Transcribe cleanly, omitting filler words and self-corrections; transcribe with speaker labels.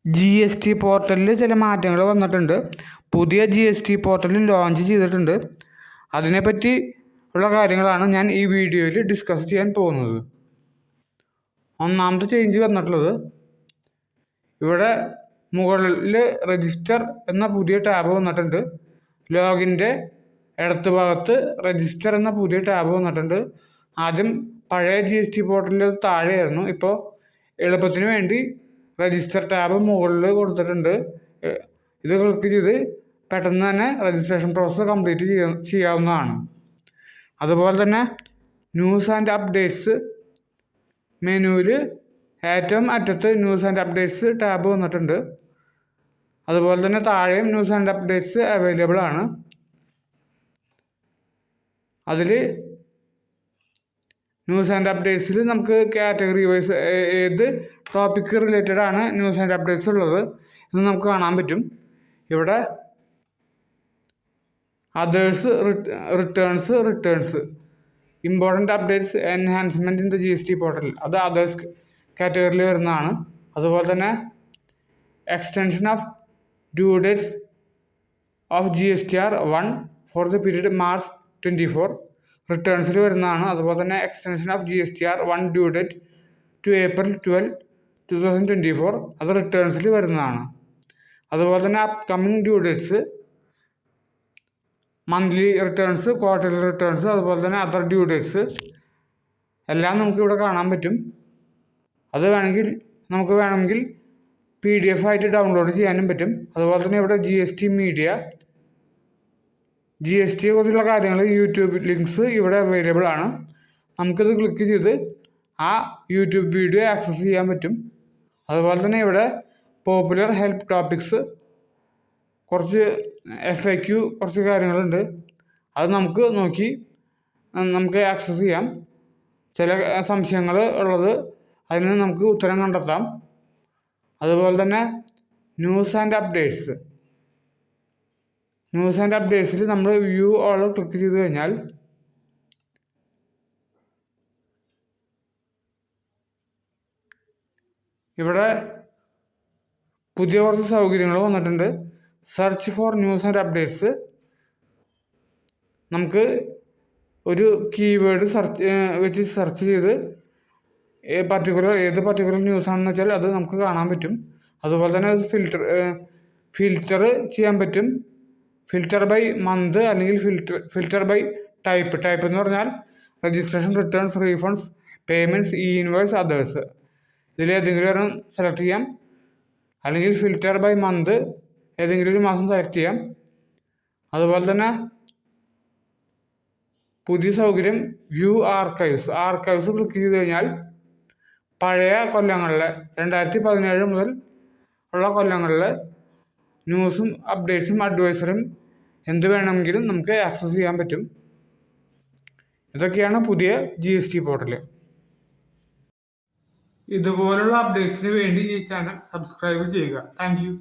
Speaker 1: GST പോർട്ടലിൽ ചില മാറ്റങ്ങൾ വന്നിട്ടുണ്ട്. പുതിയ GST പോർട്ടൽ ലോഞ്ച് ചെയ്തിട്ടുണ്ട്. അതിനെപ്പറ്റി ഉള്ള കാര്യങ്ങളാണ് ഞാൻ ഈ വീഡിയോയിൽ ഡിസ്കസ് ചെയ്യാൻ പോകുന്നത്. ഒന്നാമത്തെ ചേഞ്ച് വന്നിട്ടുള്ളത്, ഇവിടെ മുകളിൽ രജിസ്റ്റർ എന്ന പുതിയ ടാബ് വന്നിട്ടുണ്ട്. ലോഗിൻ്റെ ഇടത്ത് ഭാഗത്ത് രജിസ്റ്റർ എന്ന പുതിയ ടാബ് വന്നിട്ടുണ്ട്. ആദ്യം പഴയ GST പോർട്ടലിൽ താഴെയായിരുന്നു. ഇപ്പോൾ എളുപ്പത്തിന് വേണ്ടി രജിസ്റ്റർ ടാബ് മുകളിൽ കൊടുത്തിട്ടുണ്ട്. ഇത് ക്ലിക്ക് ചെയ്ത് പെട്ടെന്ന് തന്നെ രജിസ്ട്രേഷൻ പ്രോസസ്സ് കംപ്ലീറ്റ് ചെയ്യാവുന്നതാണ്. അതുപോലെ തന്നെ ന്യൂസ് ആൻഡ് അപ്ഡേറ്റ്സ് മെനുവിൽ ഏറ്റവും അറ്റത്ത് ന്യൂസ് ആൻഡ് അപ്ഡേറ്റ്സ് ടാബ് വന്നിട്ടുണ്ട്. അതുപോലെ തന്നെ താഴെയും ന്യൂസ് ആൻഡ് അപ്ഡേറ്റ്സ് അവൈലബിൾ ആണ്. അതിൽ ന്യൂസ് ആൻഡ് അപ്ഡേറ്റ്സിൽ നമുക്ക് കാറ്റഗറി വൈസ് ഏത് ടോപ്പിക്ക് റിലേറ്റഡ് ആണ് ന്യൂസ് ആൻഡ് അപ്ഡേറ്റ്സ് ഉള്ളത് എന്ന് നമുക്ക് കാണാൻ പറ്റും. ഇവിടെ others, returns important updates enhancement in the GST portal, അത് അതേഴ്സ് കാറ്റഗറിയിൽ വരുന്നതാണ്. അതുപോലെ തന്നെ extension of due dates of GSTR 1 for the period March 24 റിട്ടേൺസിൽ വരുന്നതാണ്. അതുപോലെ തന്നെ extension of GSTR 1 due date to April 12, 2024 അത് റിട്ടേൺസിൽ വരുന്നതാണ്. അതുപോലെ തന്നെ upcoming due dates, monthly returns, quarterly returns, അതുപോലെ തന്നെ അതർ ഡ്യൂ ഡേറ്റ്സ് എല്ലാം നമുക്കിവിടെ കാണാൻ പറ്റും. അത് നമുക്ക് വേണമെങ്കിൽ PDF ആയിട്ട് ഡൗൺലോഡ് ചെയ്യാനും പറ്റും. അതുപോലെ തന്നെ ഇവിടെ GST മീഡിയ, GST കുറിച്ചുള്ള കാര്യങ്ങൾ യൂട്യൂബ് ലിങ്ക്സ് ഇവിടെ അവൈലബിൾ ആണ്. നമുക്കിത് ക്ലിക്ക് ചെയ്ത് ആ യൂട്യൂബ് വീഡിയോ ആക്സസ് ചെയ്യാൻ പറ്റും. അതുപോലെ തന്നെ ഇവിടെ പോപ്പുലർ ഹെൽപ്പ് ടോപ്പിക്സ്, കുറച്ച് FAQ കുറച്ച് കാര്യങ്ങളുണ്ട്. അത് നമുക്ക് നോക്കി നമുക്ക് ആക്സസ് ചെയ്യാം. ചില സംശയങ്ങൾ ഉള്ളത് അതിന് നമുക്ക് ഉത്തരം കണ്ടെത്താം. അതുപോലെ തന്നെ ന്യൂസ് ആൻഡ് അപ്ഡേറ്റ്സിൽ നമ്മൾ വ്യൂ ഓൾ ക്ലിക്ക് ചെയ്ത് കഴിഞ്ഞാൽ ഇവിടെ പുതിയ കുറച്ച് സൗകര്യങ്ങൾ വന്നിട്ടുണ്ട്. Search for news and updates, നമുക്ക് ഒരു കീവേഡ് വെച്ച് സെർച്ച് ചെയ്ത് ഏത് പർട്ടിക്കുലർ ന്യൂസ് ആണെന്ന് വെച്ചാൽ അത് നമുക്ക് കാണാൻ പറ്റും. അതുപോലെ തന്നെ ഫിൽറ്റർ ചെയ്യാൻ പറ്റും. ഫിൽറ്റർ ബൈ മന്ത് അല്ലെങ്കിൽ ഫിൽറ്റർ ബൈ ടൈപ്പ് എന്ന് പറഞ്ഞാൽ registration, returns, refunds, payments, invoice, others ഇതിലേതെങ്കിലും ഒരെണ്ണം സെലക്ട് ചെയ്യാം. അല്ലെങ്കിൽ ഫിൽറ്റർ ബൈ മന്ത് ഏതെങ്കിലും ഒരു മാസം സെലക്ട് ചെയ്യാം. അതുപോലെ തന്നെ പുതിയ സൗകര്യം വ്യൂ ആർക്കൈവ്സ് ക്ലിക്ക് ചെയ്ത് കഴിഞ്ഞാൽ പഴയ കൊല്ലങ്ങളിലെ 2017 മുതൽ ഉള്ള കൊല്ലങ്ങളിലെ ന്യൂസും അപ്ഡേറ്റ്സും അഡ്വൈസറും എന്ത് വേണമെങ്കിലും നമുക്ക് ആക്സസ് ചെയ്യാൻ പറ്റും. ഇതൊക്കെയാണ് പുതിയ GST പോർട്ടൽ. ഇതുപോലുള്ള അപ്ഡേറ്റ്സിന് വേണ്ടി ഈ ചാനൽ സബ്സ്ക്രൈബ് ചെയ്യുക. Thank you.